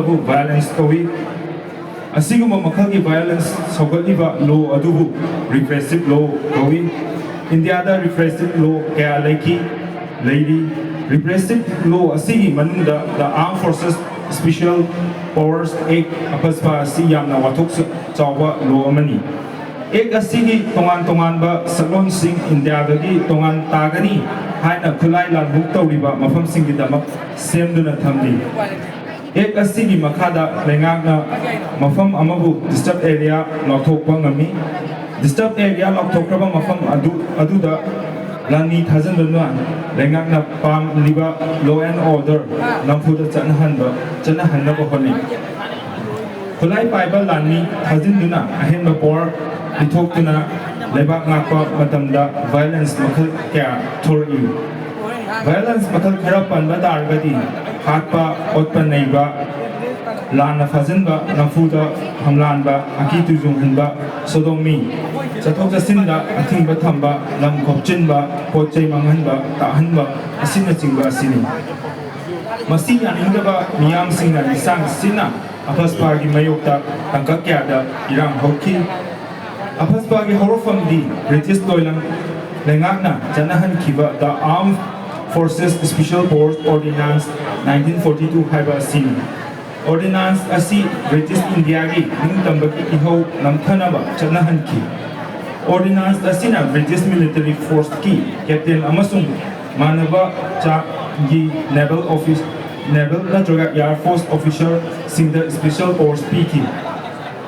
labu violence kawi asiguma makhagi violence sogaliba law adubu repressive law kawi India da repressive law kaya lady repressive law asigi manunda the Armed Forces Special Powers Act apaspa asi yamna wathok chawa law amani Act asigi tongan ba salon sing India dagi tongan tagani haina khulai lan buk tawriba mafam singi damak semduna thamdi Act asigi makhada lengakna mafam amabu disturbed area lathokpa ngami disturbed area lathokraba mafam aduda Lani Tazan Luan, Lengakna Pam Liba, Law and Order, Nampuda Janahanba, Janahanaba Holi. Kulai Bible Lani, Tazin Luna, Ahinba Por, Itokuna, Lebak Napa, Matamda, Violence Makal Kya, Tori. Violence Makal Karapan Badargadi, Hatpa, Otpa Neiba, Lana Fazinba, Nafuda, Hamlanba, Akitu Zumhanba, Sodomi. Chathok Jasinda, Athingba Thamba, Lam Kopchinba, Poche Manganba, Tahanba, Asina Chingba Asini. Masi Yanindaba, Miyam Singha, Lisang Sina, Apaspagi Mayokta, Tankakyada, Irang Hoki. Apaspagi Horofam di, British Toilang, Lengakna, Janahan Kiva, the Armed Forces Special Force Ordinance 1942 Haiba Asini. Ordinance Asi, British Indiagi, Nintambaki Iho, Namthanaba, Janahan Ki. Ordinance asina British military force ki Captain Amasung Manaba cha gi naval natraga Air Force officer sing the special force piki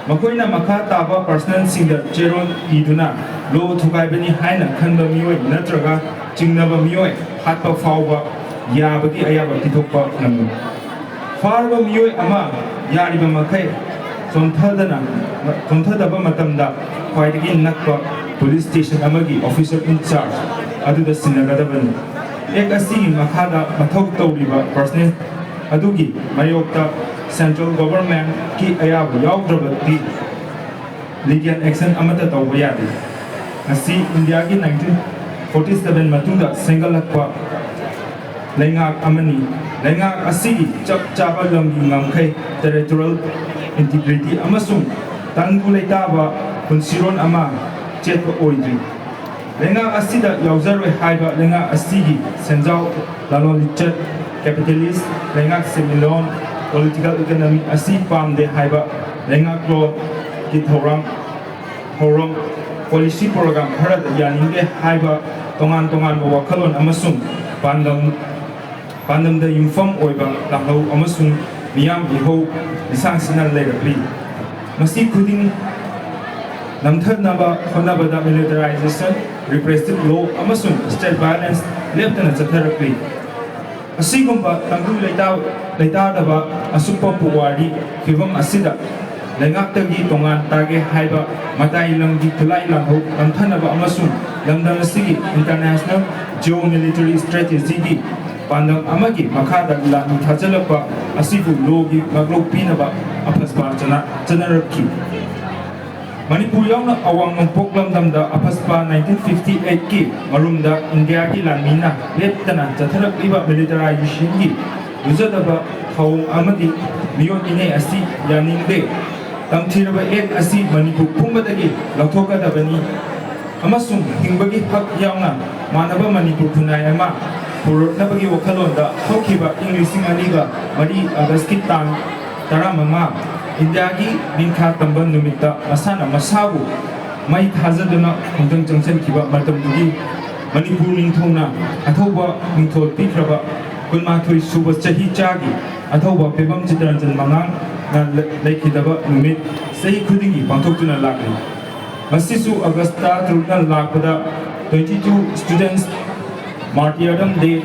Makoina makha taba personal sing the Cheron iduna lo thukai bani haina khanba mioi natraga chingnaba mioi hatpa fawba yabagi ayaba kitokpa namu farba mioi ama yariba makai Tontadaba matamda Kwakeithel nakpa police station amagi officer in charge aduda sinagadabani Act asigi makhada mathok tawriba personnel adugi mayokta central government ki ayabu yawdrabati legal action amata tawba yadi asi India gi 1947 matunda sengalakpa lengak amani lengak asigi chap chaba lamgi ngamkai territorial integrity amasung tanggu leitaba punsiron ama chetpa oidri lenga asida yauzarwe haiba lenga asigi senjau lalolicha capitalist lenga semilon political economy asi pamde haiba lenga klo ki thoram policy program harat yaninge haiba tongan wakhalon amasung pandam da yumfam oiba lahau amasung Miyam Iho Lisang Sinan Legapli Masi Kuding Namthadnaba Honabada militarization, repressive law, Amasung, state violence, Lieutenant Therapy. Asigumba Tangu Laitadaba, Asupa Puwadi, Kivam Asida, Lengaktagi Tongan Tage Haiba, Matai Langi Tulai Lamho, Namthanaba Amasung, Lamdamasigi International Geomilitary Strategy. Pandang amagi makada la muthajalapa asibu logi maglog pinaba apaspa janaraki Manipur yauna awang mangpoklam damda apaspa 1958 ki marumda India ki lanmina leptana jatharak iba militarization ki yuzadaba hawong amadi miyon ine asi yaningde tamthiraba ek asi Manipur pumbadagi lathokadabani amasung hingbagi hak yauna manaba Manipur kunayama Nabagi Wakalonda, Hokiba, English Aniga, Mari Agaskitan, Taramama, Indiagi, Takhellambam Numit, Masana, Masabu, Mai Hazadana, Kundang Junction Kiba, Martyrdom, Manipur Nintona, Athouba Nintol Pikraba, Kulmatui Suba Chahi Chagi, Athouba Pebam Chitran Manang, Lakidaba Numit, Say Kudingi, pangthokhre Lakri. Masisu Augusta Trunal Lakpada, 22 students. Martyrdom Day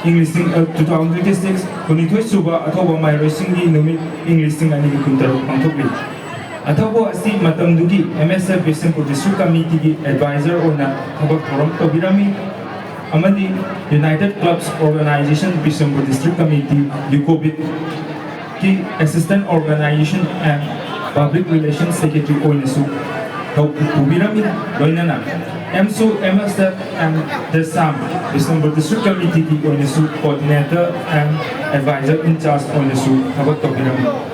English 2026 Kunithoi suba Athouba Maheiroisinggi Numit English ani kuntaru pangthokhre Athouba asi matamdugi MSF Bisenpur District Committee gi advisor ona thabak thoram tobirami amadi United Clubs Organization Bisenpur District Committee UCOBIT ki assistant organization and public relations secretary oinasu tobirami loinana MSF and Desam, Bisnumber District Committee on the Coordinator and Advisor in charge on the Thabak Tokhiram.